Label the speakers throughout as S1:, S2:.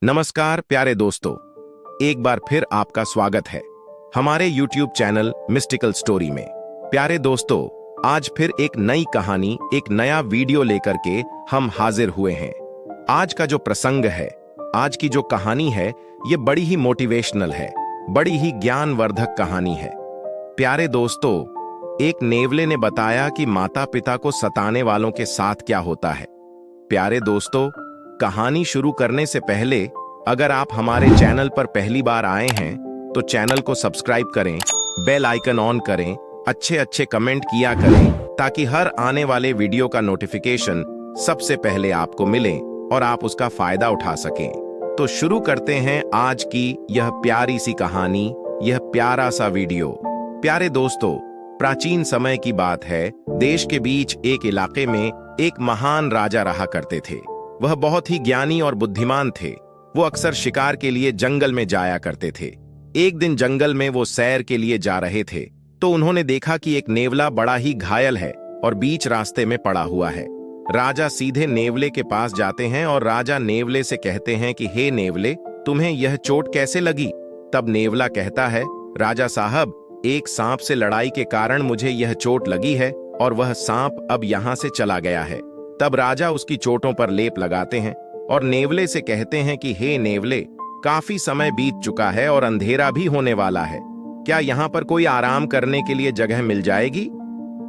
S1: नमस्कार प्यारे दोस्तों, एक बार फिर आपका स्वागत है हमारे YouTube चैनल मिस्टिकल स्टोरी में। प्यारे दोस्तों, आज फिर एक नई कहानी, एक नया वीडियो लेकर के हम हाजिर हुए हैं। आज का जो प्रसंग है, आज की जो कहानी है, ये बड़ी ही मोटिवेशनल है, बड़ी ही ज्ञानवर्धक कहानी है। प्यारे दोस्तों, एक नेवले ने बताया कि माता पिता को सताने वालों के साथ क्या होता है। प्यारे दोस्तों, कहानी शुरू करने से पहले अगर आप हमारे चैनल पर पहली बार आए हैं तो चैनल को सब्सक्राइब करें, बेल आइकन ऑन करें, अच्छे अच्छे कमेंट किया करें ताकि हर आने वाले वीडियो का नोटिफिकेशन सबसे पहले आपको मिले और आप उसका फायदा उठा सकें। तो शुरू करते हैं आज की यह प्यारी सी कहानी, यह प्यारा सा वीडियो। प्यारे दोस्तों, प्राचीन समय की बात है। देश के बीच एक इलाके में एक महान राजा रहा करते थे। वह बहुत ही ज्ञानी और बुद्धिमान थे। वो अक्सर शिकार के लिए जंगल में जाया करते थे। एक दिन जंगल में वो सैर के लिए जा रहे थे तो उन्होंने देखा कि एक नेवला बड़ा ही घायल है और बीच रास्ते में पड़ा हुआ है। राजा सीधे नेवले के पास जाते हैं और राजा नेवले से कहते हैं कि हे नेवले, तुम्हें यह चोट कैसे लगी? तब नेवला कहता है, राजा साहब, एक सांप से लड़ाई के कारण मुझे यह चोट लगी है और वह सांप अब यहाँ से चला गया है। तब राजा उसकी चोटों पर लेप लगाते हैं और नेवले से कहते हैं कि हे नेवले, काफी समय बीत चुका है और अंधेरा भी होने वाला है। क्या यहाँ पर कोई आराम करने के लिए जगह मिल जाएगी?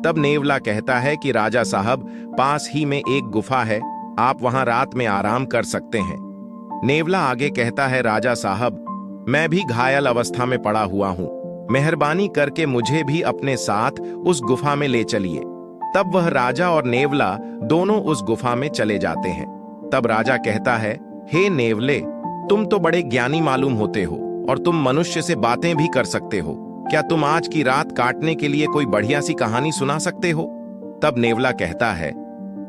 S1: तब नेवला कहता है कि राजा साहब, पास ही में एक गुफा है, आप वहां रात में आराम कर सकते हैं। नेवला आगे कहता है, राजा साहब, मैं भी घायल अवस्था में पड़ा हुआ हूं, मेहरबानी करके मुझे भी अपने साथ उस गुफा में ले चलिए। तब वह राजा और नेवला दोनों उस गुफा में चले जाते हैं। तब राजा कहता है, हे नेवले, तुम तो बड़े ज्ञानी मालूम होते हो और तुम मनुष्य से बातें भी कर सकते हो। क्या तुम आज की रात काटने के लिए कोई बढ़िया सी कहानी सुना सकते हो? तब नेवला कहता है,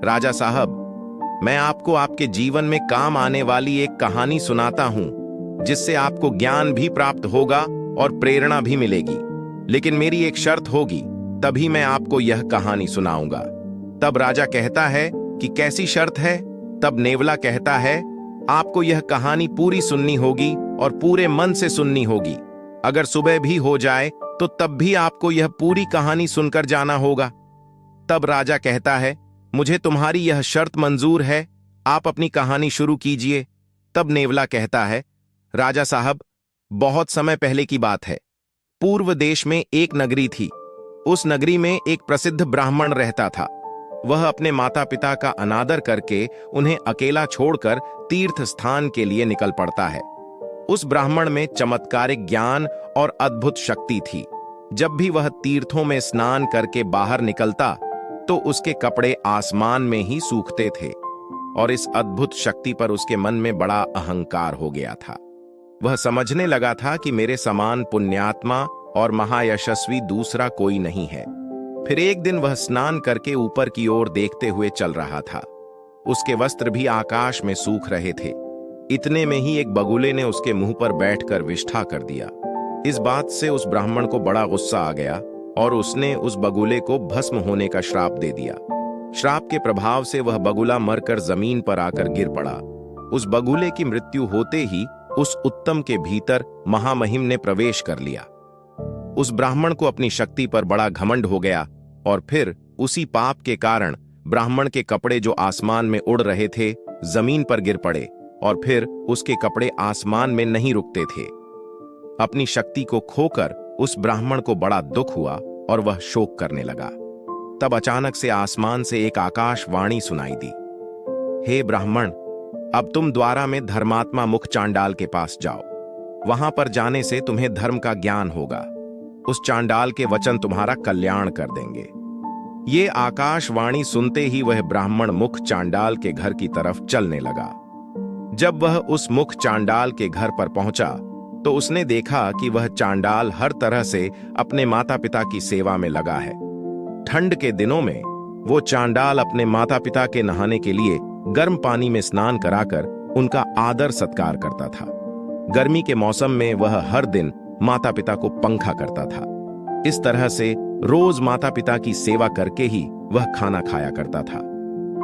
S1: राजा साहब, मैं आपको आपके जीवन में काम आने वाली एक कहानी सुनाता हूं जिससे आपको ज्ञान भी प्राप्त होगा और प्रेरणा भी मिलेगी। लेकिन मेरी एक शर्त होगी, तभी मैं आपको यह कहानी सुनाऊंगा। तब राजा कहता है कि कैसी शर्त है? तब नेवला कहता है, आपको यह कहानी पूरी सुननी होगी और पूरे मन से सुननी होगी। अगर सुबह भी हो जाए तो तब भी आपको यह पूरी कहानी सुनकर जाना होगा। तब राजा कहता है, मुझे तुम्हारी यह शर्त मंजूर है, आप अपनी कहानी शुरू कीजिए। तब नेवला कहता है, राजा साहब, बहुत समय पहले की बात है। पूर्व देश में एक नगरी थी। उस नगरी में एक प्रसिद्ध ब्राह्मण रहता था। वह अपने माता पिता का अनादर करके उन्हें अकेला छोड़कर तीर्थ स्थान के लिए निकल पड़ता है। उस ब्राह्मण में चमत्कारिक ज्ञान और अद्भुत शक्ति थी। जब भी वह तीर्थों में स्नान करके बाहर निकलता तो उसके कपड़े आसमान में ही सूखते थे और इस अद्भुत शक्ति पर उसके मन में बड़ा अहंकार हो गया था। वह समझने लगा था कि मेरे समान पुण्यात्मा और महायशस्वी दूसरा कोई नहीं है। फिर एक दिन वह स्नान करके ऊपर की ओर देखते हुए चल रहा था। उसके वस्त्र भी आकाश में सूख रहे थे। इतने में ही एक बगुले ने उसके मुंह पर बैठकर विष्ठा कर दिया। इस बात से उस ब्राह्मण को बड़ा गुस्सा आ गया और उसने उस बगुले को भस्म होने का श्राप दे दिया। श्राप के प्रभाव से वह बगुला मरकर जमीन पर आकर गिर पड़ा। उस बगुले की मृत्यु होते ही उस उत्तम के भीतर महामहिम ने प्रवेश कर लिया। उस ब्राह्मण को अपनी शक्ति पर बड़ा घमंड हो गया और फिर उसी पाप के कारण ब्राह्मण के कपड़े जो आसमान में उड़ रहे थे, जमीन पर गिर पड़े और फिर उसके कपड़े आसमान में नहीं रुकते थे। अपनी शक्ति को खोकर उस ब्राह्मण को बड़ा दुख हुआ और वह शोक करने लगा। तब अचानक से आसमान से एक आकाशवाणी सुनाई दी, हे ब्राह्मण, अब तुम द्वारा में धर्मात्मा मुख चांडाल के पास जाओ। वहां पर जाने से तुम्हें धर्म का ज्ञान होगा। उस चांडाल के वचन तुम्हारा कल्याण कर देंगे। ये आकाशवाणी सुनते ही वह ब्राह्मण मुख चांडाल के घर की तरफ चलने लगा। जब वह उस मुख चांडाल के घर पर पहुंचा तो उसने देखा कि वह चांडाल हर तरह से अपने माता पिता की सेवा में लगा है। ठंड के दिनों में वो चांडाल अपने माता पिता के नहाने के लिए गर्म पानी में स्नान कराकर उनका आदर सत्कार करता था। गर्मी के मौसम में वह हर दिन माता पिता को पंखा करता था। इस तरह से रोज माता पिता की सेवा करके ही वह खाना खाया करता था।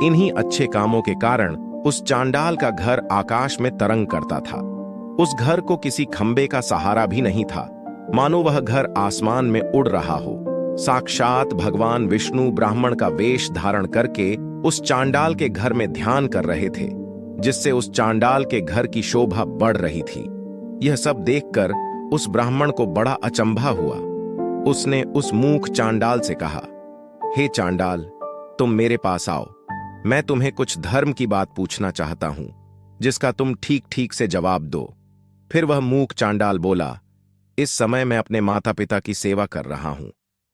S1: इन्हीं अच्छे कामों के कारण उस चांडाल का घर आकाश में तरंग करता था। उस घर को किसी खंबे का सहारा भी नहीं था, मानो वह घर आसमान में उड़ रहा हो। साक्षात भगवान विष्णु ब्राह्मण का वेश धारण करके उस चांडाल के घर में ध्यान कर रहे थे, जिससे उस चांडाल के घर की शोभा बढ़ रही थी। यह सब देखकर उस ब्राह्मण को बड़ा अचंभा हुआ। उसने उस मूक चांडाल से कहा, हे चांडाल, तुम मेरे पास आओ। मैं तुम्हें कुछ धर्म की बात पूछना चाहता हूं, जिसका तुम ठीक ठीक से जवाब दो। फिर वह मूक चांडाल बोला, इस समय मैं अपने माता पिता की सेवा कर रहा हूं,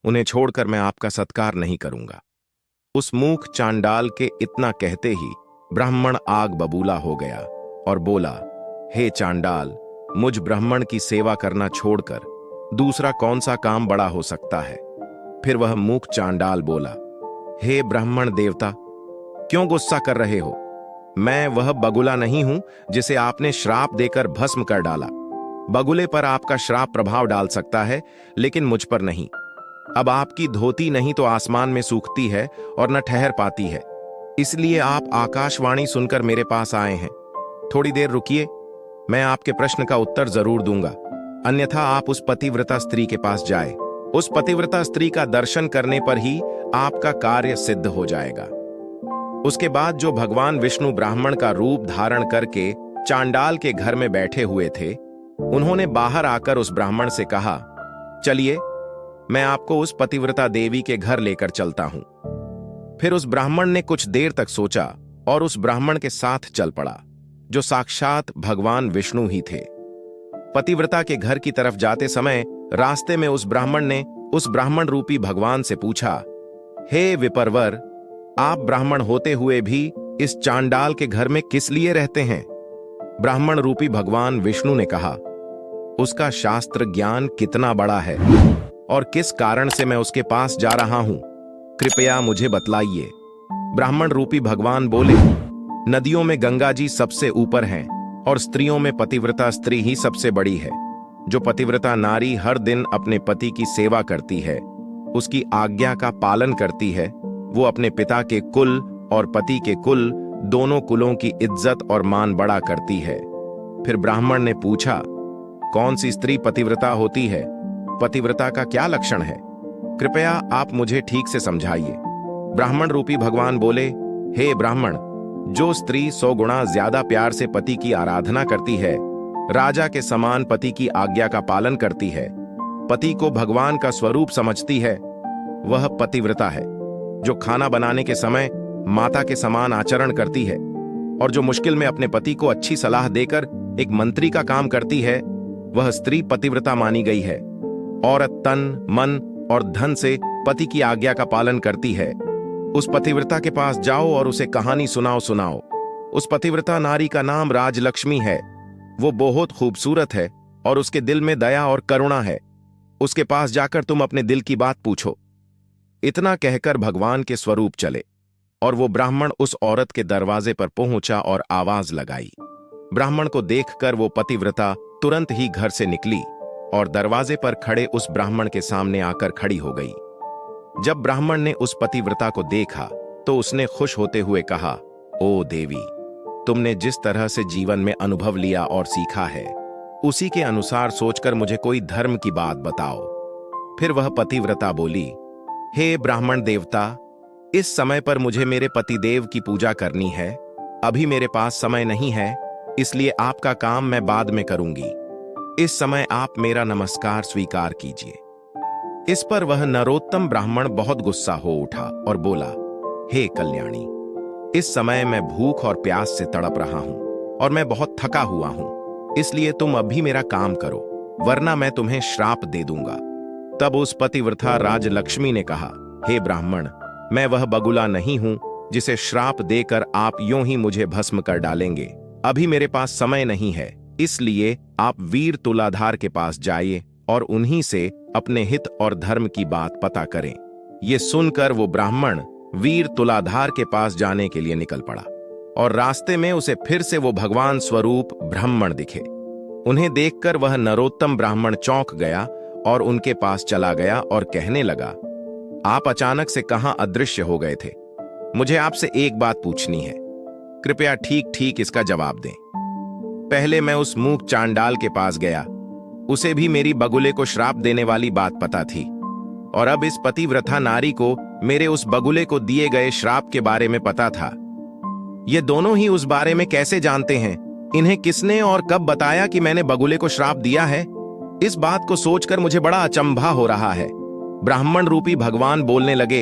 S1: उन्हें छोड़कर मैं आपका सत्कार नहीं करूंगा। उस मूक चांडाल के इतना कहते ही ब्राह्मण आग बबूला हो गया और बोला, हे चांडाल, मुझ ब्राह्मण की सेवा करना छोड़कर दूसरा कौन सा काम बड़ा हो सकता है। फिर वह मूक चांडाल बोला, हे ब्राह्मण देवता, क्यों गुस्सा कर रहे हो? मैं वह बगुला नहीं हूं जिसे आपने श्राप देकर भस्म कर डाला। बगुले पर आपका श्राप प्रभाव डाल सकता है, लेकिन मुझ पर नहीं। अब आपकी धोती नहीं तो आसमान में सूखती है और न ठहर पाती है, इसलिए आप आकाशवाणी सुनकर मेरे पास आए हैं। थोड़ी देर रुकिए, मैं आपके प्रश्न का उत्तर जरूर दूंगा, अन्यथा आप उस पतिव्रता स्त्री के पास जाए। उस पतिव्रता स्त्री का दर्शन करने पर ही आपका कार्य सिद्ध हो जाएगा। उसके बाद जो भगवान विष्णु ब्राह्मण का रूप धारण करके चांडाल के घर में बैठे हुए थे, उन्होंने बाहर आकर उस ब्राह्मण से कहा, चलिए, मैं आपको उस पतिव्रता देवी के घर लेकर चलता हूं। फिर उस ब्राह्मण ने कुछ देर तक सोचा और उस ब्राह्मण के साथ चल पड़ा, जो साक्षात भगवान विष्णु ही थे। पतिव्रता के घर की तरफ जाते समय रास्ते में उस ब्राह्मण ने उस ब्राह्मण रूपी भगवान से पूछा, हे विप्रवर, आप ब्राह्मण होते हुए भी इस चांडाल के घर में किस लिए रहते हैं? ब्राह्मण रूपी भगवान विष्णु ने कहा, उसका शास्त्र ज्ञान कितना बड़ा है और किस कारण से मैं उसके पास जा रहा हूं, कृपया मुझे बतलाइए। ब्राह्मण रूपी भगवान बोले, नदियों में गंगा जी सबसे ऊपर हैं और स्त्रियों में पतिव्रता स्त्री ही सबसे बड़ी है। जो पतिव्रता नारी हर दिन अपने पति की सेवा करती है, उसकी आज्ञा का पालन करती है, वो अपने पिता के कुल और पति के कुल दोनों कुलों की इज्जत और मान बड़ा करती है। फिर ब्राह्मण ने पूछा, कौन सी स्त्री पतिव्रता होती है? पतिव्रता का क्या लक्षण है? कृपया आप मुझे ठीक से समझाइए। ब्राह्मण रूपी भगवान बोले, हे ब्राह्मण, जो स्त्री 100 गुना ज्यादा प्यार से पति की आराधना करती है, राजा के समान पति की आज्ञा का पालन करती है, पति को भगवान का स्वरूप समझती है, वह पतिव्रता है। जो खाना बनाने के समय माता के समान आचरण करती है और जो मुश्किल में अपने पति को अच्छी सलाह देकर एक मंत्री का काम करती है, वह स्त्री पतिव्रता मानी गई है। औरत तन, मन और धन से पति की आज्ञा का पालन करती है। उस पतिव्रता के पास जाओ और उसे कहानी सुनाओ। उस पतिव्रता नारी का नाम राजलक्ष्मी है। वो बहुत खूबसूरत है और उसके दिल में दया और करुणा है। उसके पास जाकर तुम अपने दिल की बात पूछो। इतना कहकर भगवान के स्वरूप चले और वो ब्राह्मण उस औरत के दरवाजे पर पहुंचा और आवाज लगाई। ब्राह्मण को देखकर वो पतिव्रता तुरंत ही घर से निकली और दरवाजे पर खड़े उस ब्राह्मण के सामने आकर खड़ी हो गई। जब ब्राह्मण ने उस पतिव्रता को देखा तो उसने खुश होते हुए कहा, ओ देवी, तुमने जिस तरह से जीवन में अनुभव लिया और सीखा है, उसी के अनुसार सोचकर मुझे कोई धर्म की बात बताओ। फिर वह पतिव्रता बोली, हे ब्राह्मण देवता, इस समय पर मुझे मेरे पतिदेव की पूजा करनी है। अभी मेरे पास समय नहीं है, इसलिए आपका काम मैं बाद में करूंगी। इस समय आप मेरा नमस्कार स्वीकार कीजिए। इस पर वह नरोत्तम ब्राह्मण बहुत गुस्सा हो उठा और बोला, हे कल्याणी, इस समय मैं भूख और प्यास से तड़प रहा हूं और मैं बहुत थका हुआ हूं, इसलिए तुम अभी मेरा काम करो, वरना मैं तुम्हें श्राप दे दूंगा। तब उस पतिव्रता राजलक्ष्मी ने कहा, हे ब्राह्मण, मैं वह बगुला नहीं हूं जिसे श्राप देकर आप यूं ही मुझे भस्म कर डालेंगे। अभी मेरे पास समय नहीं है, इसलिए आप वीर तुलाधार के पास जाइए और उन्हीं से अपने हित और धर्म की बात पता करें। ये सुनकर वो ब्राह्मण वीर तुलाधार के पास जाने के लिए निकल पड़ा और रास्ते में उसे फिर से वो भगवान स्वरूप ब्राह्मण दिखे। उन्हें देखकर वह नरोत्तम ब्राह्मण चौंक गया और उनके पास चला गया और कहने लगा, आप अचानक से कहां अदृश्य हो गए थे? मुझे आपसे एक बात पूछनी है। कृपया ठीक ठीक इसका जवाब दें। पहले मैं उस मूक चांडाल के पास गया, उसे भी मेरी बगुले को श्राप देने वाली बात पता थी, और अब इस पतिव्रता नारी को मेरे उस बगुले को दिए गए श्राप के बारे में पता था। ये दोनों ही उस बारे में कैसे जानते हैं? इन्हें किसने और कब बताया कि मैंने बगुले को श्राप दिया है? इस बात को सोचकर मुझे बड़ा अचंभा हो रहा है। ब्राह्मण रूपी भगवान बोलने लगे,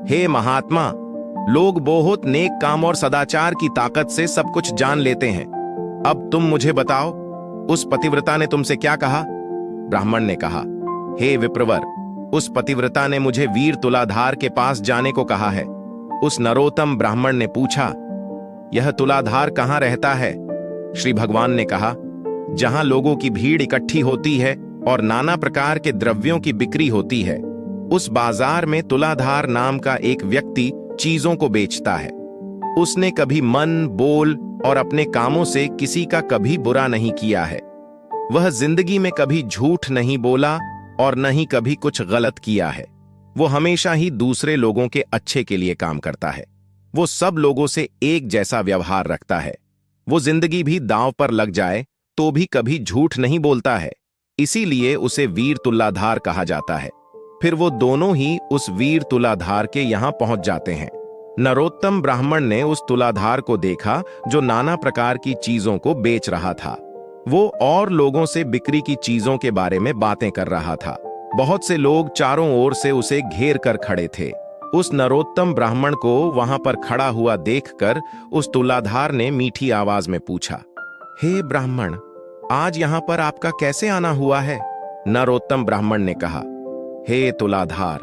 S1: हे महात्मा, लोग बहुत नेक काम और सदाचार की ताकत से सब कुछ जान लेते हैं। अब तुम मुझे बताओ, उस पतिव्रता ने तुमसे क्या कहा? ब्राह्मण ने कहा, हे विप्रवर, उस पतिव्रता ने मुझे वीर तुलाधार के पास जाने को कहा है। उस नरोत्तम ब्राह्मण ने पूछा, यह तुलाधार कहाँ रहता है? श्री भगवान ने कहा, जहां लोगों की भीड़ इकट्ठी होती है और नाना प्रकार के द्रव्यों की बिक्री होती है, उस बाजार में तुलाधार नाम का एक व्यक्ति चीजों को बेचता है। उसने कभी मन, बोल और अपने कामों से किसी का कभी बुरा नहीं किया है। वह जिंदगी में कभी झूठ नहीं बोला और न ही कभी कुछ गलत किया है। वो हमेशा ही दूसरे लोगों के अच्छे के लिए काम करता है। वो सब लोगों से एक जैसा व्यवहार रखता है। वो जिंदगी भी दांव पर लग जाए तो भी कभी झूठ नहीं बोलता है, इसीलिए उसे वीर तुलाधार कहा जाता है। फिर वो दोनों ही उस वीर तुलाधार के यहां पहुंच जाते हैं। नरोत्तम ब्राह्मण ने उस तुलाधार को देखा जो नाना प्रकार की चीजों को बेच रहा था। वो और लोगों से बिक्री की चीजों के बारे में बातें कर रहा था। बहुत से लोग चारों ओर से उसे घेर कर खड़े थे। उस नरोत्तम ब्राह्मण को वहां पर खड़ा हुआ देखकर उस तुलाधार ने मीठी आवाज में पूछा, हे ब्राह्मण, आज यहां पर आपका कैसे आना हुआ है? नरोत्तम ब्राह्मण ने कहा, हे तुलाधार,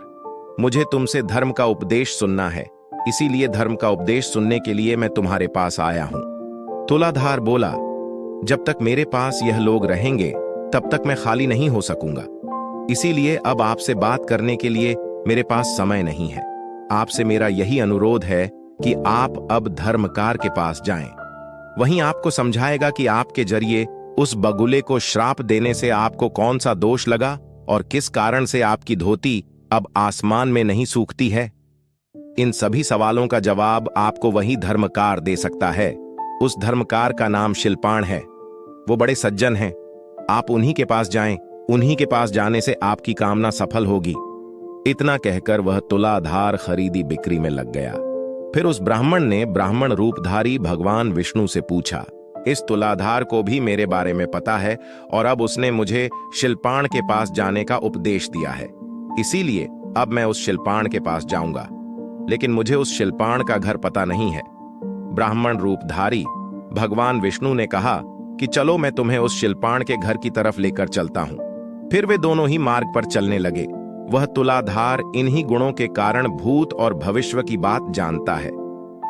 S1: मुझे तुमसे धर्म का उपदेश सुनना है, इसीलिए धर्म का उपदेश सुनने के लिए मैं तुम्हारे पास आया हूं। तुलाधार बोला, जब तक मेरे पास यह लोग रहेंगे तब तक मैं खाली नहीं हो सकूंगा, इसीलिए अब आपसे बात करने के लिए मेरे पास समय नहीं है। आपसे मेरा यही अनुरोध है कि आप अब धर्मकार के पास जाएं। वहीं आपको समझाएगा कि आपके जरिए उस बगुले को श्राप देने से आपको कौन सा दोष लगा और किस कारण से आपकी धोती अब आसमान में नहीं सूखती है। इन सभी सवालों का जवाब आपको वही धर्मकार दे सकता है। उस धर्मकार का नाम शिल्पाण है। वो बड़े सज्जन हैं। आप उन्हीं के पास जाएं। उन्हीं के पास जाने से आपकी कामना सफल होगी। इतना कहकर वह तुलाधार खरीदी बिक्री में लग गया। फिर उस ब्राह्मण ने ब्राह्मण रूपधारी भगवान विष्णु से पूछा, इस तुलाधार को भी मेरे बारे में पता है और अब उसने मुझे शिल्पाण के पास जाने का उपदेश दिया है, इसीलिए अब मैं उस शिल्पाण के पास जाऊंगा, लेकिन मुझे उस शिल्पाण का घर पता नहीं है। ब्राह्मण रूपधारी भगवान विष्णु ने कहा कि चलो मैं तुम्हें उस शिल्पाण के घर की तरफ लेकर चलता हूं। फिर वे दोनों ही मार्ग पर चलने लगे। वह तुलाधार इन्हीं गुणों के कारण भूत और भविष्य की बात जानता है।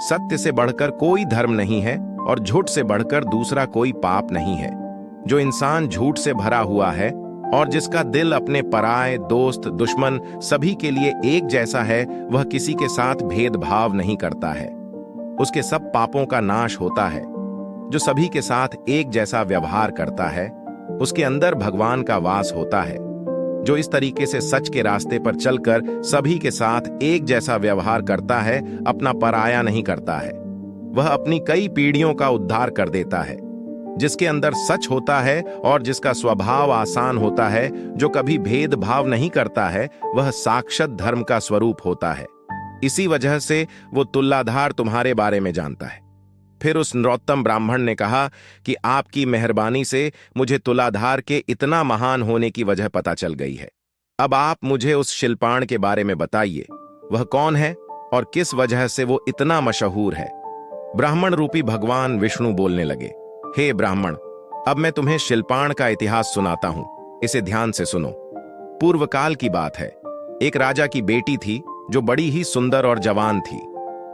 S1: सत्य से बढ़कर कोई धर्म नहीं है और झूठ से बढ़कर दूसरा कोई पाप नहीं है। जो इंसान झूठ से भरा हुआ है और जिसका दिल अपने पराये, दोस्त, दुश्मन सभी के लिए एक जैसा है, वह किसी के साथ भेदभाव नहीं करता है। उसके सब पापों का नाश होता है। जो सभी के साथ एक जैसा व्यवहार करता है, उसके अंदर भगवान का वास होता है। जो इस तरीके से सच के रास्ते पर चलकर सभी के साथ एक जैसा व्यवहार करता है, अपना पराया नहीं करता है, वह अपनी कई पीढ़ियों का उद्धार कर देता है। जिसके अंदर सच होता है और जिसका स्वभाव आसान होता है, जो कभी भेदभाव नहीं करता है, वह साक्षात धर्म का स्वरूप होता है। इसी वजह से वो तुलाधार तुम्हारे बारे में जानता है। फिर उस नरोत्तम ब्राह्मण ने कहा कि आपकी मेहरबानी से मुझे तुलाधार के इतना महान होने की वजह पता चल गई है। अब आप मुझे उस शिल्पाण के बारे में बताइए, वह कौन है और किस वजह से वो इतना मशहूर है। ब्राह्मण रूपी भगवान विष्णु बोलने लगे, हे ब्राह्मण, अब मैं तुम्हें शिल्पाण का इतिहास सुनाता हूं, इसे ध्यान से सुनो। पूर्व काल की बात है। एक राजा की बेटी थी जो बड़ी ही सुंदर और जवान थी।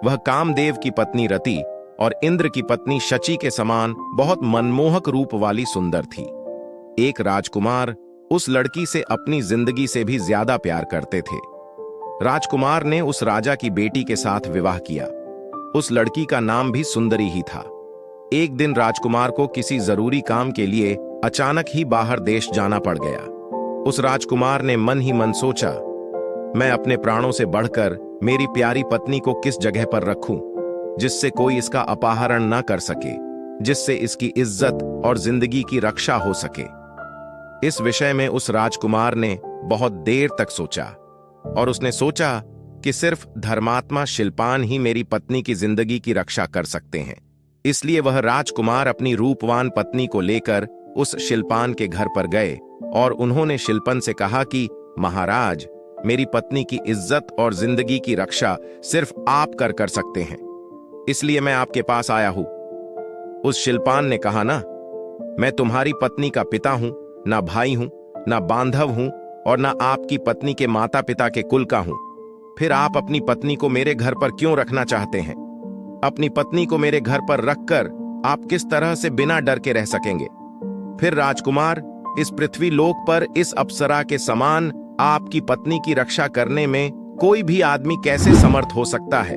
S1: वह कामदेव की पत्नी रति और इंद्र की पत्नी शची के समान बहुत मनमोहक रूप वाली सुंदर थी। एक राजकुमार उस लड़की से अपनी जिंदगी से भी ज्यादा प्यार करते थे। राजकुमार ने उस राजा की बेटी के साथ विवाह किया। उस लड़की का नाम भी सुंदरी ही था। एक दिन राजकुमार को किसी जरूरी काम के लिए अचानक ही बाहर देश जाना पड़ गया। उस राजकुमार ने मन ही मन सोचा, मैं अपने प्राणों से बढ़कर मेरी प्यारी पत्नी को किस जगह पर रखूं। जिससे कोई इसका अपहरण न कर सके, जिससे इसकी इज्जत और जिंदगी की रक्षा हो सके। इस विषय में उस राजकुमार ने बहुत देर तक सोचा और उसने सोचा कि सिर्फ धर्मात्मा शिल्पान ही मेरी पत्नी की जिंदगी की रक्षा कर सकते हैं। इसलिए वह राजकुमार अपनी रूपवान पत्नी को लेकर उस शिल्पान के घर पर गए और उन्होंने शिल्पन से कहा कि महाराज, मेरी पत्नी की इज्जत और जिंदगी की रक्षा सिर्फ आप कर सकते हैं, इसलिए मैं आपके पास आया हूं। उस शिल्पान ने कहा, ना मैं तुम्हारी पत्नी का पिता हूं, ना भाई हूं, ना बांधव हूं और ना आपकी पत्नी के माता पिता के कुल का हूं। फिर आप अपनी पत्नी को मेरे घर पर क्यों रखना चाहते हैं? अपनी पत्नी को मेरे घर पर रखकर आप किस तरह से बिना डर के रह सकेंगे? फिर राजकुमार, इस पृथ्वी लोक पर इस अप्सरा के समान आपकी पत्नी की रक्षा करने में कोई भी आदमी कैसे समर्थ हो सकता है?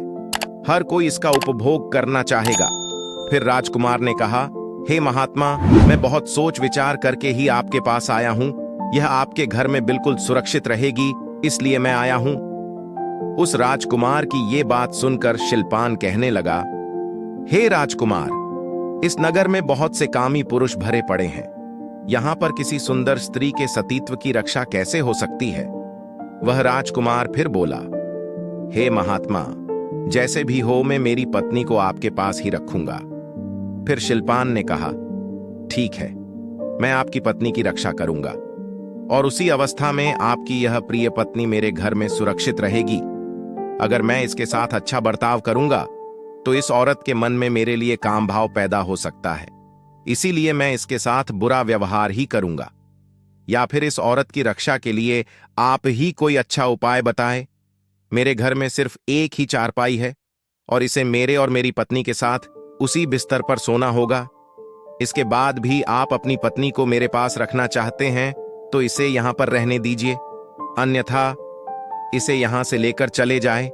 S1: हर कोई इसका उपभोग करना चाहेगा। फिर राजकुमार ने कहा, हे महात्मा, मैं बहुत सोच विचार करके ही आपके पास आया हूं। यह आपके घर में बिल्कुल सुरक्षित रहेगी, इसलिए मैं आया हूं। उस राजकुमार की ये बात सुनकर शिल्पान कहने लगा, हे राजकुमार, इस नगर में बहुत से कामी पुरुष भरे पड़े हैं। यहां पर किसी सुंदर स्त्री के सतीत्व की रक्षा कैसे हो सकती है? वह राजकुमार फिर बोला, हे महात्मा, जैसे भी हो मैं मेरी पत्नी को आपके पास ही रखूंगा। फिर शिल्पान ने कहा, ठीक है, मैं आपकी पत्नी की रक्षा करूंगा और उसी अवस्था में आपकी यह प्रिय पत्नी मेरे घर में सुरक्षित रहेगी। अगर मैं इसके साथ अच्छा बर्ताव करूंगा तो इस औरत के मन में मेरे लिए काम भाव पैदा हो सकता है, इसीलिए मैं इसके साथ बुरा व्यवहार ही करूंगा। या फिर इस औरत की रक्षा के लिए आप ही कोई अच्छा उपाय बताएं। मेरे घर में सिर्फ एक ही चारपाई है और इसे मेरे और मेरी पत्नी के साथ उसी बिस्तर पर सोना होगा। इसके बाद भी आप अपनी पत्नी को मेरे पास रखना चाहते हैं तो इसे यहां पर रहने दीजिए, अन्यथा इसे यहां से लेकर चले जाएं।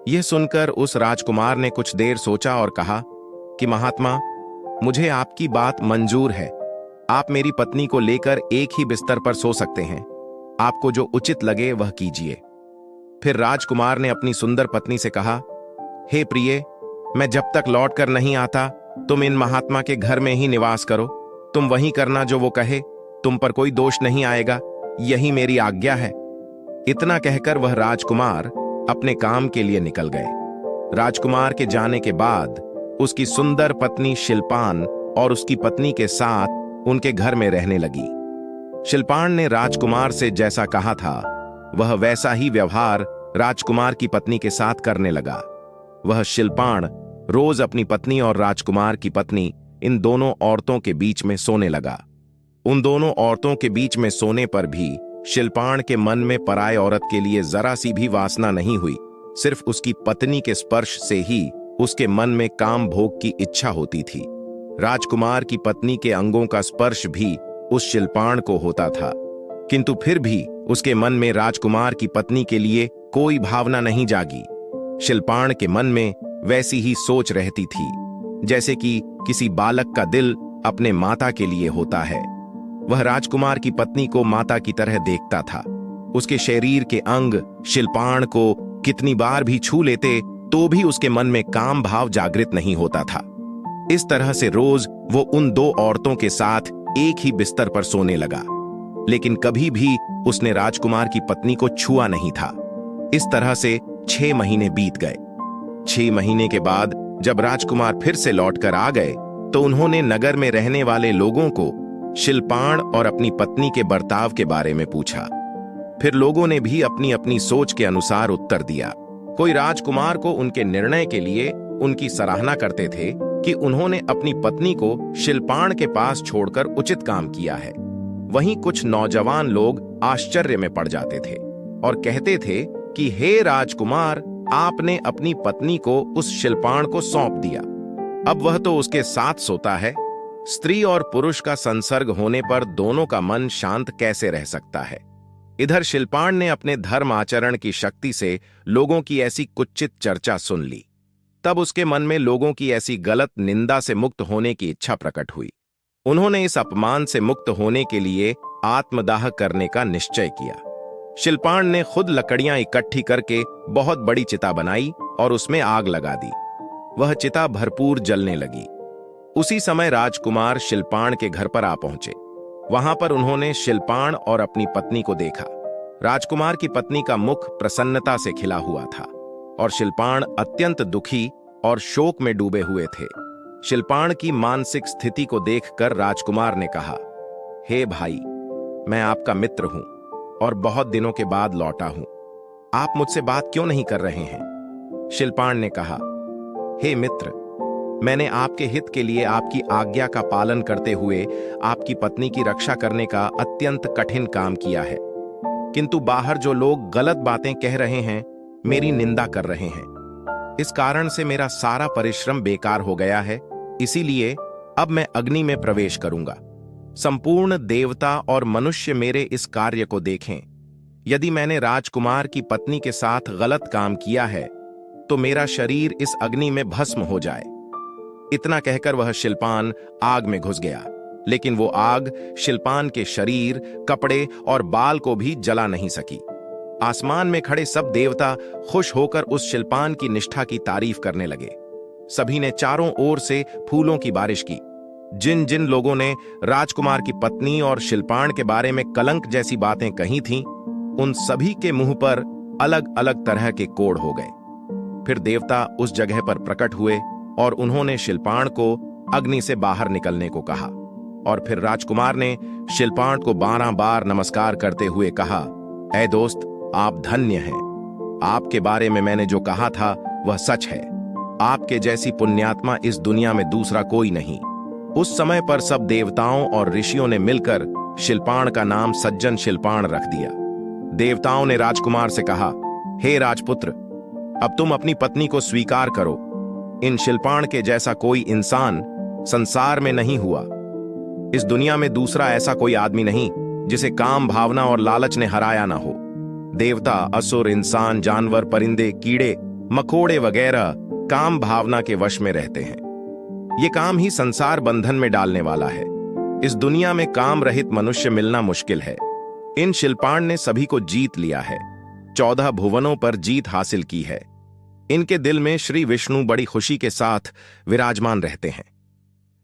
S1: यह सुनकर उस राजकुमार ने कुछ देर सोचा और कहा कि महात्मा, मुझे आपकी बात मंजूर है। आप मेरी पत्नी को लेकर एक ही बिस्तर पर सो सकते हैं। आपको जो उचित लगे वह कीजिए। फिर राजकुमार ने अपनी सुंदर पत्नी से कहा, हे प्रिय, मैं जब तक लौट कर नहीं आता तुम इन महात्मा के घर में ही निवास करो। तुम वही करना जो वो कहे, तुम पर कोई दोष नहीं आएगा, यही मेरी आज्ञा है। इतना कहकर वह राजकुमार अपने काम के लिए निकल गए। राजकुमार के जाने के बाद उसकी सुंदर पत्नी शिल्पान और उसकी पत्नी के साथ उनके घर में रहने लगी। शिल्पान ने राजकुमार से जैसा कहा था वह वैसा ही व्यवहार राजकुमार की पत्नी के साथ करने लगा। वह शिल्पान रोज अपनी पत्नी और राजकुमार की पत्नी इन दोनों औरतों के बीच में सोने लगा। उन दोनों औरतों के बीच में सोने पर भी शिल्पान के मन में पराय औरत के लिए जरा सी भी वासना नहीं हुई। सिर्फ उसकी पत्नी के स्पर्श से ही उसके मन में काम भोग की इच्छा होती थी। राजकुमार की पत्नी के अंगों का स्पर्श भी उस शिल्पान को होता था, किंतु फिर भी उसके मन में राजकुमार की पत्नी के लिए कोई भावना नहीं जागी। शिल्पान के मन में वैसी ही सोच रहती थी जैसे कि किसी बालक का दिल अपने माता के लिए होता है। वह राजकुमार की पत्नी को माता की तरह देखता था। उसके शरीर के अंग शिल्पान को कितनी बार भी छू लेते तो भी उसके मन में काम भाव जागृत नहीं होता था। इस तरह से रोज वो उन दो औरतों के साथ एक ही बिस्तर पर सोने लगा, लेकिन कभी भी उसने राजकुमार की पत्नी को छुआ नहीं था। इस तरह से 6 महीने बीत गए। 6 महीने के बाद जब राजकुमार फिर से लौटकर आ गए तो उन्होंने नगर में रहने वाले लोगों को शिल्पान और अपनी पत्नी के बर्ताव के बारे में पूछा। फिर लोगों ने भी अपनी अपनी सोच के अनुसार उत्तर दिया। कोई राजकुमार को उनके निर्णय के लिए उनकी सराहना करते थे कि उन्होंने अपनी पत्नी को शिल्पान के पास छोड़कर उचित काम किया है। वहीं कुछ नौजवान लोग आश्चर्य में पड़ जाते थे और कहते थे कि हे राजकुमार, आपने अपनी पत्नी को उस शिल्पान को सौंप दिया, अब वह तो उसके साथ सोता है। स्त्री और पुरुष का संसर्ग होने पर दोनों का मन शांत कैसे रह सकता है? इधर शिल्पान ने अपने धर्म आचरण की शक्ति से लोगों की ऐसी कुत्सित चर्चा सुन ली। तब उसके मन में लोगों की ऐसी गलत निंदा से मुक्त होने की इच्छा प्रकट हुई। उन्होंने इस अपमान से मुक्त होने के लिए आत्मदाह करने का निश्चय किया। शिल्पान ने खुद लकड़ियां इकट्ठी करके बहुत बड़ी चिता बनाई और उसमें आग लगा दी। वह चिता भरपूर जलने लगी। उसी समय राजकुमार शिल्पाण के घर पर आ पहुंचे। वहां पर उन्होंने शिल्पाण और अपनी पत्नी को देखा। राजकुमार की पत्नी का मुख प्रसन्नता से खिला हुआ था और शिल्पाण अत्यंत दुखी और शोक में डूबे हुए थे। शिल्पाण की मानसिक स्थिति को देखकर राजकुमार ने कहा, हे भाई, मैं आपका मित्र हूं और बहुत दिनों के बाद लौटा हूं। आप मुझसे बात क्यों नहीं कर रहे हैं? शिल्पाण ने कहा, हे मित्र, मैंने आपके हित के लिए आपकी आज्ञा का पालन करते हुए आपकी पत्नी की रक्षा करने का अत्यंत कठिन काम किया है, किंतु बाहर जो लोग गलत बातें कह रहे हैं, मेरी निंदा कर रहे हैं। इस कारण से मेरा सारा परिश्रम बेकार हो गया है। इसीलिए अब मैं अग्नि में प्रवेश करूंगा। संपूर्ण देवता और मनुष्य मेरे इस कार्य को देखें। यदि मैंने राजकुमार की पत्नी के साथ गलत काम किया है तो मेरा शरीर इस अग्नि में भस्म हो जाए। इतना कहकर वह शिल्पान आग में घुस गया, लेकिन वो आग शिल्पान के शरीर, कपड़े और बाल को भी जला नहीं सकी। आसमान में खड़े सब देवता खुश होकर उस शिल्पान की निष्ठा की तारीफ करने लगे। सभी ने चारों ओर से फूलों की बारिश की। जिन जिन लोगों ने राजकुमार की पत्नी और शिल्पान के बारे में कलंक जैसी बातें कही थीं, उन सभी के मुंह पर अलग अलग तरह के कोढ़ हो गए। फिर देवता उस जगह पर प्रकट हुए और उन्होंने शिल्पान को अग्नि से बाहर निकलने को कहा। और फिर राजकुमार ने शिल्पान को 12 बार नमस्कार करते हुए कहा, ऐ दोस्त, आप धन्य हैं। आपके बारे में मैंने जो कहा था वह सच है। आपके जैसी पुण्यात्मा इस दुनिया में दूसरा कोई नहीं। उस समय पर सब देवताओं और ऋषियों ने मिलकर शिल्पान का नाम सज्जन शिल्पान रख दिया। देवताओं ने राजकुमार से कहा, हे राजपुत्र, अब तुम अपनी पत्नी को स्वीकार करो। इन शिल्पान के जैसा कोई इंसान संसार में नहीं हुआ। इस दुनिया में दूसरा ऐसा कोई आदमी नहीं जिसे काम, भावना और लालच ने हराया ना हो। देवता, असुर, इंसान, जानवर, परिंदे, कीड़े मकोड़े वगैरह काम भावना के वश में रहते हैं। ये काम ही संसार बंधन में डालने वाला है। इस दुनिया में काम रहित मनुष्य मिलना मुश्किल है। इन शिल्पान ने सभी को जीत लिया है। 14 भुवनों पर जीत हासिल की है। इनके दिल में श्री विष्णु बड़ी खुशी के साथ विराजमान रहते हैं।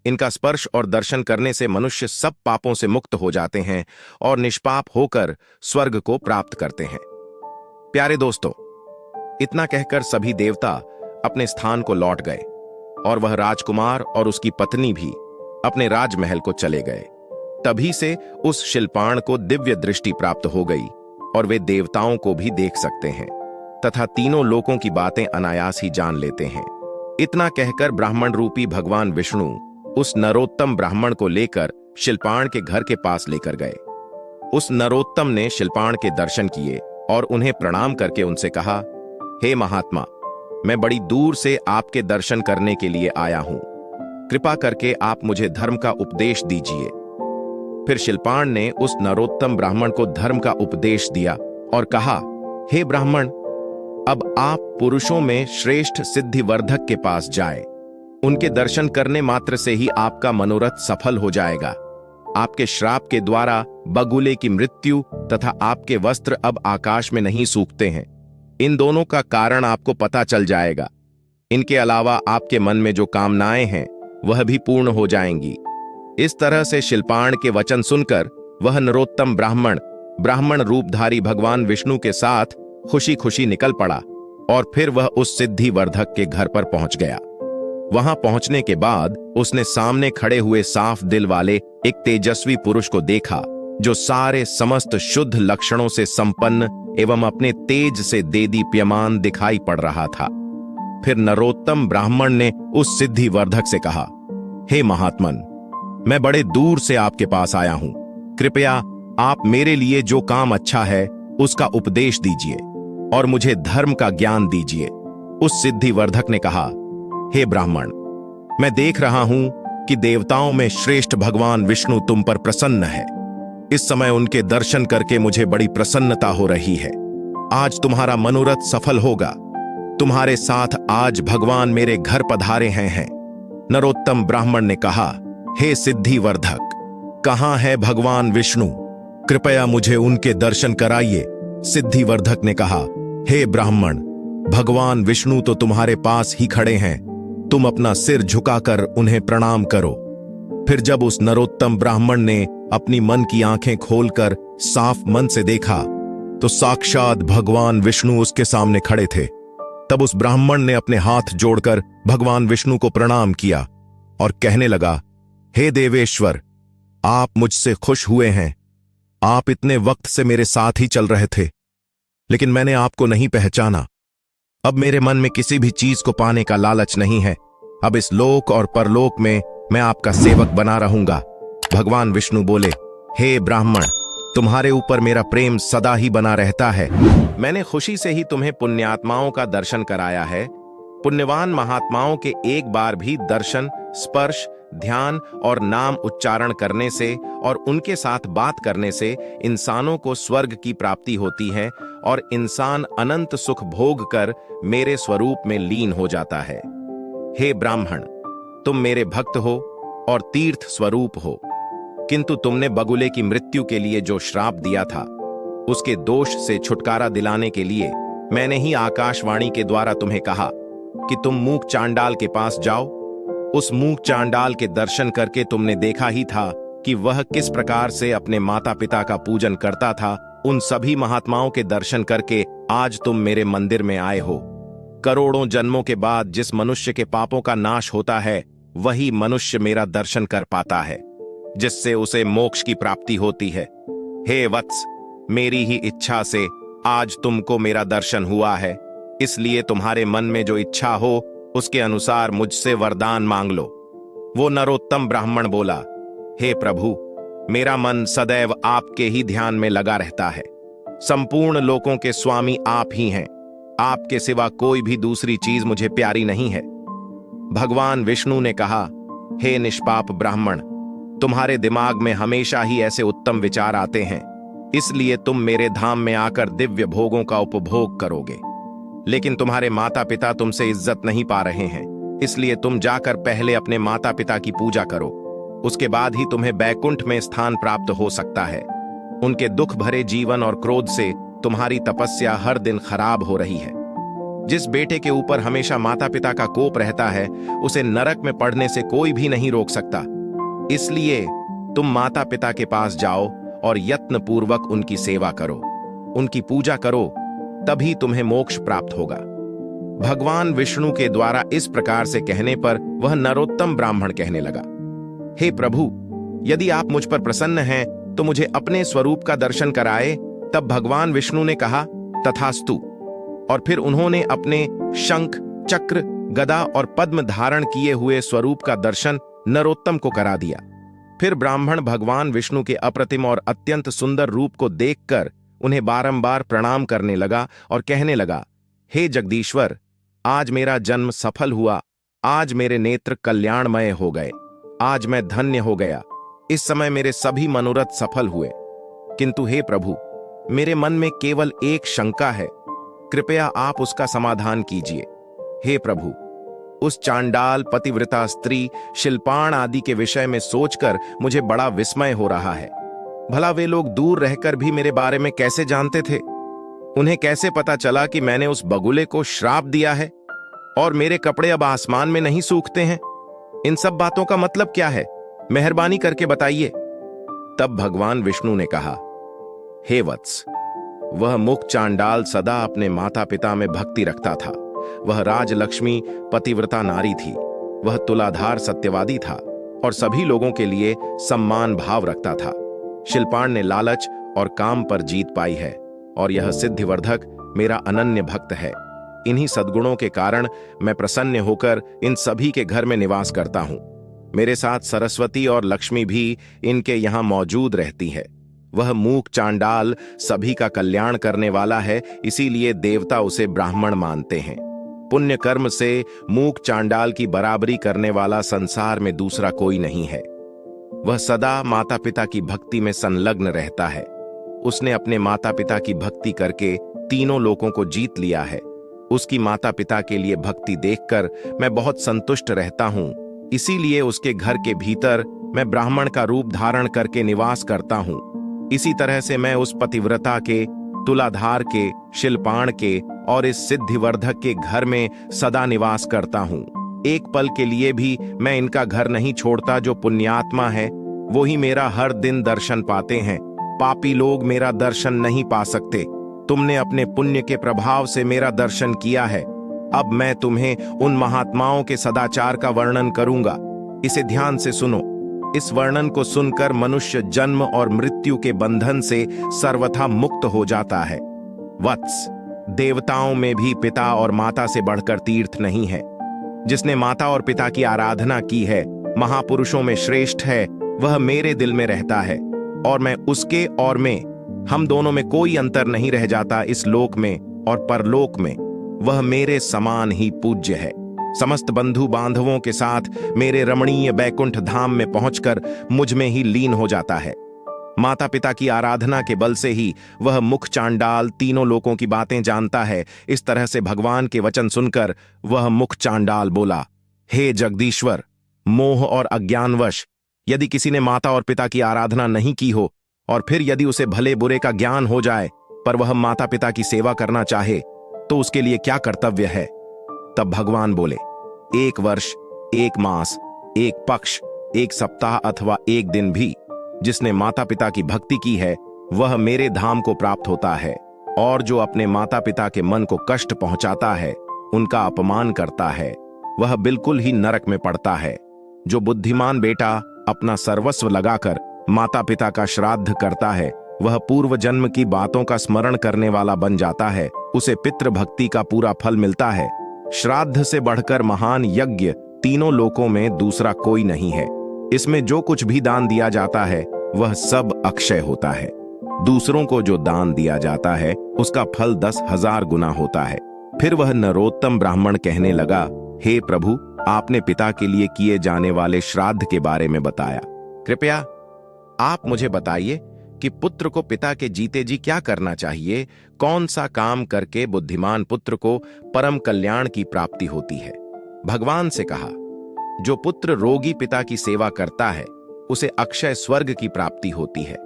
S1: इनका स्पर्श और दर्शन करने से मनुष्य सब पापों से मुक्त हो जाते हैं और निष्पाप होकर स्वर्ग को प्राप्त करते हैं। प्यारे दोस्तों, इतना कहकर सभी देवता अपने स्थान को लौट गए और वह राजकुमार और उसकी पत्नी भी अपने राजमहल को चले गए। तभी से उस शिल्पान को दिव्य दृष्टि प्राप्त हो गई और वे देवताओं को भी देख सकते हैं तथा तीनों लोकों की बातें अनायास ही जान लेते हैं। इतना कहकर ब्राह्मण रूपी भगवान विष्णु उस नरोत्तम ब्राह्मण को लेकर शिल्पान के घर के पास लेकर गए। उस नरोत्तम ने शिल्पान के दर्शन किए और उन्हें प्रणाम करके उनसे कहा, हे महात्मा, मैं बड़ी दूर से आपके दर्शन करने के लिए आया हूं। कृपा करके आप मुझे धर्म का उपदेश दीजिए। फिर शिल्पान ने उस नरोत्तम ब्राह्मण को धर्म का उपदेश दिया और कहा, हे ब्राह्मण, अब आप पुरुषों में श्रेष्ठ सिद्धिवर्धक के पास जाए। उनके दर्शन करने मात्र से ही आपका मनोरथ सफल हो जाएगा। आपके श्राप के द्वारा बगुले की मृत्यु तथा आपके वस्त्र अब आकाश में नहीं सूखते हैं। इन दोनों का कारण आपको पता चल जाएगा। इनके अलावा आपके मन में जो कामनाएं हैं वह भी पूर्ण हो जाएंगी। इस तरह से शिल्पान के वचन सुनकर वह नरोत्तम ब्राह्मण रूपधारी भगवान विष्णु के साथ खुशी खुशी निकल पड़ा और फिर वह उस सिद्धिवर्धक के घर पर पहुंच गया। वहां पहुंचने के बाद उसने सामने खड़े हुए साफ दिल वाले एक तेजस्वी पुरुष को देखा जो सारे समस्त शुद्ध लक्षणों से संपन्न एवं अपने तेज से देदीप्यमान दिखाई पड़ रहा था। फिर नरोत्तम ब्राह्मण ने उस सिद्धिवर्धक से कहा, हे महात्मन, मैं बड़े दूर से आपके पास आया हूं। कृपया आप मेरे लिए जो काम अच्छा है उसका उपदेश दीजिए और मुझे धर्म का ज्ञान दीजिए। उस सिद्धिवर्धक ने कहा, हे ब्राह्मण, मैं देख रहा हूं कि देवताओं में श्रेष्ठ भगवान विष्णु तुम पर प्रसन्न है। इस समय उनके दर्शन करके मुझे बड़ी प्रसन्नता हो रही है। आज तुम्हारा मनोरथ सफल होगा। तुम्हारे साथ आज भगवान मेरे घर पधारे हैं। नरोत्तम ब्राह्मण ने कहा, हे सिद्धिवर्धक, कहां है भगवान विष्णु? कृपया मुझे उनके दर्शन कराइए। सिद्धिवर्धक ने कहा, हे ब्राह्मण, भगवान विष्णु तो तुम्हारे पास ही खड़े हैं। तुम अपना सिर झुकाकर उन्हें प्रणाम करो। फिर जब उस नरोत्तम ब्राह्मण ने अपनी मन की आंखें खोलकर साफ मन से देखा तो साक्षात भगवान विष्णु उसके सामने खड़े थे। तब उस ब्राह्मण ने अपने हाथ जोड़कर भगवान विष्णु को प्रणाम किया और कहने लगा, हे देवेश्वर, आप मुझसे खुश हुए हैं। आप इतने वक्त से मेरे साथ ही चल रहे थे, लेकिन मैंने आपको नहीं पहचाना। अब मेरे मन में किसी भी चीज को पाने का लालच नहीं है। अब इस लोक और परलोक में मैं आपका सेवक बना रहूंगा। भगवान विष्णु बोले, हे ब्राह्मण, तुम्हारे ऊपर मेरा प्रेम सदा ही बना रहता है। मैंने खुशी से ही तुम्हें पुण्यात्माओं का दर्शन कराया है। पुण्यवान महात्माओं के एक बार भी दर्शन, स्पर्श, ध्यान और नाम उच्चारण करने से और उनके साथ बात करने से इंसानों को स्वर्ग की प्राप्ति होती है और इंसान अनंत सुख भोग कर मेरे स्वरूप में लीन हो जाता है। हे ब्राह्मण, तुम मेरे भक्त हो और तीर्थ स्वरूप हो, किंतु तुमने बगुले की मृत्यु के लिए जो श्राप दिया था, उसके दोष से छुटकारा दिलाने के लिए मैंने ही आकाशवाणी के द्वारा तुम्हें कहा कि तुम मूक चांडाल के पास जाओ। उस मूक चांडाल के दर्शन करके तुमने देखा ही था कि वह किस प्रकार से अपने माता पिता का पूजन करता था। उन सभी महात्माओं के दर्शन करके आज तुम मेरे मंदिर में आए हो। करोड़ों जन्मों के बाद जिस मनुष्य के पापों का नाश होता है, वही मनुष्य मेरा दर्शन कर पाता है, जिससे उसे मोक्ष की प्राप्ति होती है। हे वत्स, मेरी ही इच्छा से आज तुमको मेरा दर्शन हुआ है, इसलिए तुम्हारे मन में जो इच्छा हो उसके अनुसार मुझसे वरदान मांग लो। वो नरोत्तम ब्राह्मण बोला, हे प्रभु, मेरा मन सदैव आपके ही ध्यान में लगा रहता है। संपूर्ण लोकों के स्वामी आप ही हैं। आपके सिवा कोई भी दूसरी चीज मुझे प्यारी नहीं है। भगवान विष्णु ने कहा, हे निष्पाप ब्राह्मण, तुम्हारे दिमाग में हमेशा ही ऐसे उत्तम विचार आते हैं, इसलिए तुम मेरे धाम में आकर दिव्य भोगों का उपभोग करोगे। लेकिन तुम्हारे माता पिता तुमसे इज्जत नहीं पा रहे हैं, इसलिए तुम जाकर पहले अपने माता पिता की पूजा करो, उसके बाद ही तुम्हें बैकुंठ में स्थान प्राप्त हो सकता है। उनके दुख भरे जीवन और क्रोध से तुम्हारी तपस्या हर दिन खराब हो रही है। जिस बेटे के ऊपर हमेशा माता पिता का कोप रहता है, उसे नरक में पड़ने से कोई भी नहीं रोक सकता। इसलिए तुम माता पिता के पास जाओ और यत्न पूर्वक उनकी सेवा करो, उनकी पूजा करो, तभी तुम्हें मोक्ष प्राप्त होगा। भगवान विष्णु के द्वारा इस प्रकार से कहने पर वह नरोत्तम ब्राह्मण कहने लगा, हे प्रभु, यदि आप मुझ पर प्रसन्न हैं तो मुझे अपने स्वरूप का दर्शन कराए। तब भगवान विष्णु ने कहा, तथास्तु। और फिर उन्होंने अपने शंख, चक्र, गदा और पद्म धारण किए हुए स्वरूप का दर्शन नरोत्तम को करा दिया। फिर ब्राह्मण भगवान विष्णु के अप्रतिम और अत्यंत सुंदर रूप को देखकर उन्हें बारंबार प्रणाम करने लगा और कहने लगा, हे जगदीश्वर, आज मेरा जन्म सफल हुआ। आज मेरे नेत्र कल्याणमय हो गए। आज मैं धन्य हो गया। इस समय मेरे सभी मनोरथ सफल हुए। किंतु हे प्रभु, मेरे मन में केवल एक शंका है, कृपया आप उसका समाधान कीजिए। हे प्रभु, उस चांडाल पतिव्रता स्त्री शिल्पाण आदि के विषय में सोचकर मुझे बड़ा विस्मय हो रहा है। भला वे लोग दूर रहकर भी मेरे बारे में कैसे जानते थे? उन्हें कैसे पता चला कि मैंने उस बगुले को श्राप दिया है और मेरे कपड़े अब आसमान में नहीं सूखते हैं? इन सब बातों का मतलब क्या है? मेहरबानी करके बताइए। तब भगवान विष्णु ने कहा, हे वत्स, वह मुख चांडाल सदा अपने माता पिता में भक्ति रखता था। वह राजलक्ष्मी पतिव्रता नारी थी। वह तुलाधार सत्यवादी था और सभी लोगों के लिए सम्मान भाव रखता था। शिल्पाण ने लालच और काम पर जीत पाई है और यह सिद्धिवर्धक मेरा अनन्य भक्त है। इन्हीं सद्गुणों के कारण मैं प्रसन्न होकर इन सभी के घर में निवास करता हूं। मेरे साथ सरस्वती और लक्ष्मी भी इनके यहां मौजूद रहती है। वह मूक चांडाल सभी का कल्याण करने वाला है, इसीलिए देवता उसे ब्राह्मण मानते हैं। पुण्य कर्म से मूक चांडाल की बराबरी करने वाला संसार में दूसरा कोई नहीं है। वह सदा माता पिता की भक्ति में संलग्न रहता है। उसने अपने माता पिता की भक्ति करके तीनों लोकों को जीत लिया है। उसकी माता पिता के लिए भक्ति देखकर मैं बहुत संतुष्ट रहता हूं। इसीलिए उसके घर के भीतर मैं ब्राह्मण का रूप धारण करके निवास करता हूं। इसी तरह से मैं उस पतिव्रता के, तुलाधार के, शिल्पाण के और इस सिद्धिवर्धक के घर में सदा निवास करता हूं। एक पल के लिए भी मैं इनका घर नहीं छोड़ता। जो पुण्यात्मा है वो ही मेरा हर दिन दर्शन पाते हैं, पापी लोग मेरा दर्शन नहीं पा सकते। तुमने अपने पुण्य के प्रभाव से मेरा दर्शन किया है। अब मैं तुम्हें उन महात्माओं के सदाचार का वर्णन करूंगा। इसे ध्यान से सुनो। इस वर्णन को सुनकर मनुष्य जन्म और मृत्यु के बंधन से सर्वथा मुक्त हो जाता है। वत्स, देवताओं में भी पिता और माता से बढ़कर तीर्थ नहीं है। जिसने माता और पिता की आराधना की है, महापुरुषों में श्रेष्ठ है, वह मेरे दिल में रहता है और मैं उसके और हम दोनों में कोई अंतर नहीं रह जाता। इस लोक में और परलोक में वह मेरे समान ही पूज्य है। समस्त बंधु बांधवों के साथ मेरे रमणीय बैकुंठ धाम में पहुंचकर मुझ में ही लीन हो जाता है। माता पिता की आराधना के बल से ही वह मुख चांडाल तीनों लोकों की बातें जानता है। इस तरह से भगवान के वचन सुनकर वह मुख चांडाल बोला, हे जगदीश्वर, मोह और अज्ञानवश यदि किसी ने माता और पिता की आराधना नहीं की हो और फिर यदि उसे भले बुरे का ज्ञान हो जाए पर वह माता पिता की सेवा करना चाहे तो उसके लिए क्या कर्तव्य है? तब भगवान बोले, 1 वर्ष, 1 मास, 1 पक्ष, 1 सप्ताह अथवा 1 दिन भी जिसने माता पिता की भक्ति की है वह मेरे धाम को प्राप्त होता है। और जो अपने माता पिता के मन को कष्ट पहुंचाता है, उनका अपमान करता है, वह बिल्कुल ही नरक में पड़ता है। जो बुद्धिमान बेटा अपना सर्वस्व लगाकर माता पिता का श्राद्ध करता है, वह पूर्व जन्म की बातों का स्मरण करने वाला बन जाता है। उसे पितृ भक्ति का पूरा फल मिलता है। श्राद्ध से बढ़कर महान यज्ञ तीनों लोकों में दूसरा कोई नहीं है। इसमें जो कुछ भी दान दिया जाता है वह सब अक्षय होता है। दूसरों को जो दान दिया जाता है उसका फल 10,000 गुना होता है। फिर वह नरोत्तम ब्राह्मण कहने लगा, हे प्रभु, आपने पिता के लिए किए जाने वाले श्राद्ध के बारे में बताया। कृपया आप मुझे बताइए कि पुत्र को पिता के जीते जी क्या करना चाहिए? कौन सा काम करके बुद्धिमान पुत्र को परम कल्याण की प्राप्ति होती है? भगवान से कहा, जो पुत्र रोगी पिता की सेवा करता है उसे अक्षय स्वर्ग की प्राप्ति होती है।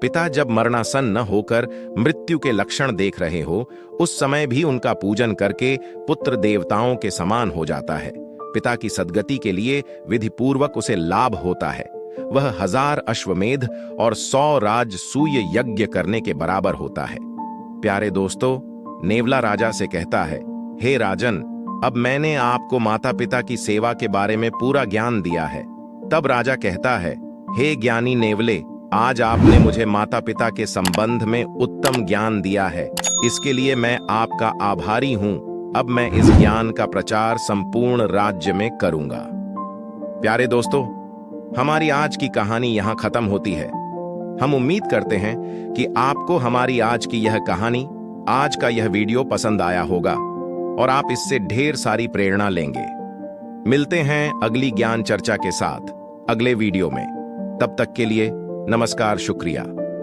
S1: पिता जब मरणासन न होकर मृत्यु के लक्षण देख रहे हो उस समय भी उनका पूजन करके पुत्र देवताओं के समान हो जाता है। पिता की सद्गति के लिए विधि पूर्वक उसे लाभ होता है। वह 1000 अश्वमेध और 100 राजसूय यज्ञ करने के बराबर होता है। प्यारे दोस्तों, नेवला राजा से कहता है, हे राजन, अब मैंने आपको माता पिता की सेवा के बारे में पूरा ज्ञान दिया है। तब राजा कहता है, हे ज्ञानी नेवले, आज आपने मुझे माता पिता के संबंध में उत्तम ज्ञान दिया है। इसके लिए मैं आपका आभारी हूं। अब मैं इस ज्ञान का प्रचार संपूर्ण राज्य में करूंगा। प्यारे दोस्तों, हमारी आज की कहानी यहां खत्म होती है। हम उम्मीद करते हैं कि आपको हमारी आज की यह कहानी, आज का यह वीडियो पसंद आया होगा और आप इससे ढेर सारी प्रेरणा लेंगे। मिलते हैं अगली ज्ञान चर्चा के साथ अगले वीडियो में। तब तक के लिए नमस्कार, शुक्रिया।